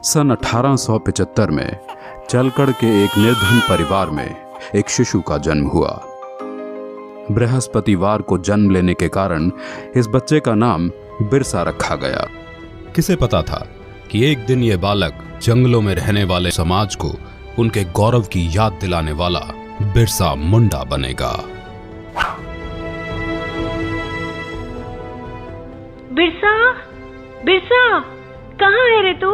सन 1875 में चलकड़ के एक निर्धन परिवार में एक शिशु का जन्म हुआ। बृहस्पतिवार को जन्म लेने के कारण इस बच्चे का नाम बिरसा रखा गया। किसे पता था कि एक दिन ये बालक जंगलों में रहने वाले समाज को उनके गौरव की याद दिलाने वाला बिरसा मुंडा बनेगा। बिरसा, बिरसा, कहाँ है रे तू?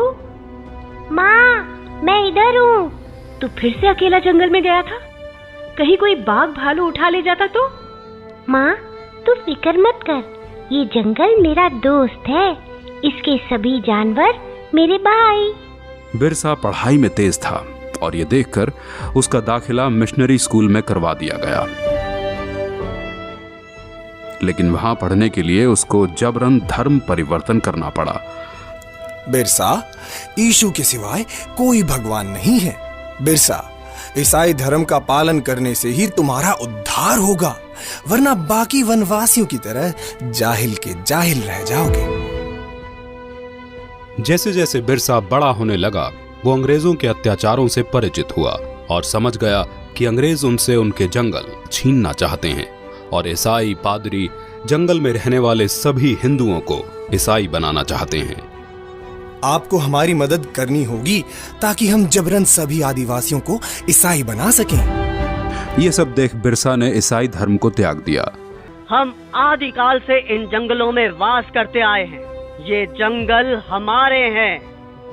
माँ, मैं इधर हूँ। तू फिर से अकेला जंगल में गया था? कहीं कोई बाघ भालू उठा ले जाता तो? माँ, तू फिक्र मत कर, ये जंगल मेरा दोस्त है, इसके सभी जानवर मेरे भाई। बिरसा पढ़ाई में तेज था और ये देखकर उसका दाखिला मिशनरी स्कूल में करवा दिया गया, लेकिन वहां पढ़ने के लिए उसको जबरन धर्म परिवर्तन करना पड़ा। बिरसा, यीशु के सिवाय कोई भगवान नहीं है। बिरसा, ईसाई धर्म का पालन करने से ही तुम्हारा उद्धार होगा, वरना बाकी वनवासियों की तरह जाहिल के जाहिल रह जाओगे। जैसे जैसे बिरसा बड़ा होने लगा, वो अंग्रेजों के अत्याचारों से परिचित हुआ और समझ गया कि अंग्रेज उनसे उनके जंगल छीनना चाहते हैं और ईसाई पादरी जंगल में रहने वाले सभी हिंदुओं को ईसाई बनाना चाहते हैं। आपको हमारी मदद करनी होगी ताकि हम जबरन सभी आदिवासियों को ईसाई बना सकें। ये सब देख बिरसा ने ईसाई धर्म को त्याग दिया। हम आदिकाल से इन जंगलों में वास करते आए हैं, ये जंगल हमारे हैं।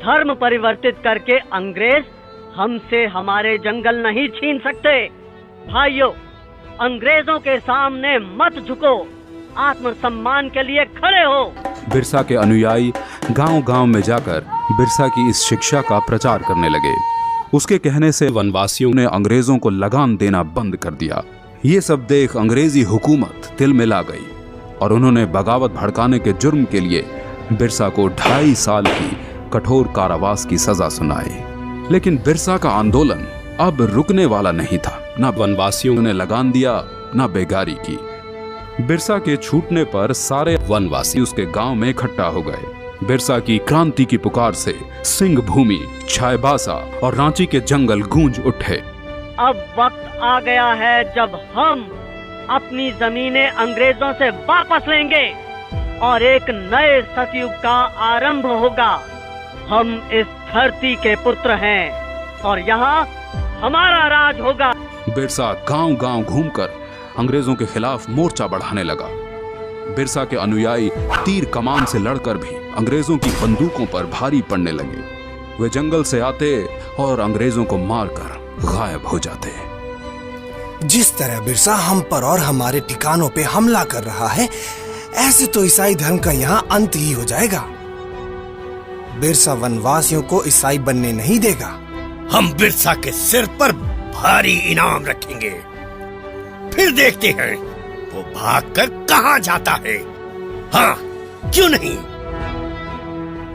धर्म परिवर्तित करके अंग्रेज हमसे हमारे जंगल नहीं छीन सकते। भाइयों, अंग्रेजों के सामने मत झुको, आत्मसम्मान के लिए खड़े हो। बिरसा के अनुयायी गांव-गांव में जाकर बिरसा की इस शिक्षा का प्रचार करने लगे। उसके कहने से वनवासियों ने अंग्रेजों को लगान देना बंद कर दिया। ये सब देख अंग्रेजी हुकूमत तिल में ला गई और उन्होंने बगावत भड़काने के जुर्म के लिए बिरसा को 2.5 साल की कठोर कारावास की सजा सुनाई। लेकिन बिरसा का आंदोलन अब रुकने वाला नहीं था। न वनवासियों ने लगान दिया, न बेगारी की। बिरसा के छूटने पर सारे वनवासी उसके गांव में इकट्ठा हो गए। बिरसा की क्रांति की पुकार से सिंह भूमि, चाईबासा और रांची के जंगल गूंज उठे। अब वक्त आ गया है जब हम अपनी जमीनें अंग्रेजों से वापस लेंगे और एक नए सतयुग का आरंभ होगा। हम इस धरती के पुत्र हैं और यहाँ हमारा राज होगा। बिरसा गांव-गांव घूमकर अंग्रेजों के खिलाफ मोर्चा बढ़ाने लगा। बिरसा के अनुयायी तीर कमान से लड़कर भी अंग्रेजों की बंदूकों पर भारी पड़ने लगे। वे जंगल से आते और अंग्रेजों को मारकर गायब हो जाते। जिस तरह बिरसा हम पर और हमारे ठिकानों पे हमला कर रहा है, ऐसे तो ईसाई धर्म का यहाँ अंत ही हो जाएगा। बिरसा वनवासियों को ईसाई बनने नहीं देगा। हम बिरसा के सिर पर भारी इनाम रखेंगे, फिर देखते हैं वो भागकर कहाँ जाता है। हाँ, क्यों नहीं?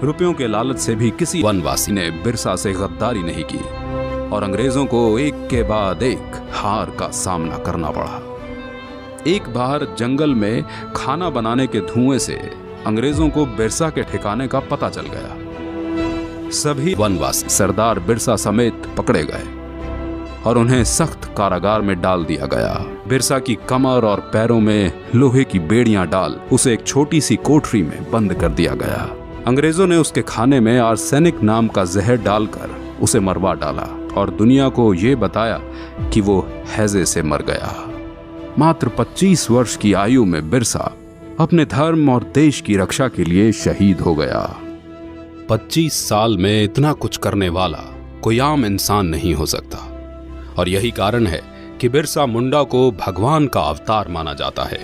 रुपयों के लालच से भी किसी वनवासी ने बिरसा से गद्दारी नहीं की और अंग्रेजों को एक के बाद एक हार का सामना करना पड़ा। एक बार जंगल में खाना बनाने के धुएं से अंग्रेजों को बिरसा के ठिकाने का पता चल गया। सभी वनवासी सरदार बिरसा समेत पकड़े गए और उन्हें सख्त कारागार में डाल दिया गया। बिरसा की कमर और पैरों में लोहे की बेड़ियां डाल उसे एक छोटी सी कोठरी में बंद कर दिया गया। अंग्रेजों ने उसके खाने में आर्सेनिक नाम का जहर डालकर उसे मरवा डाला और दुनिया को ये बताया कि वो हैजे से मर गया। मात्र 25 वर्ष की आयु में बिरसा अपने धर्म और देश की रक्षा के लिए शहीद हो गया। 25 साल में इतना कुछ करने वाला कोई आम इंसान नहीं हो सकता और यही कारण है कि बिरसा मुंडा को भगवान का अवतार माना जाता है।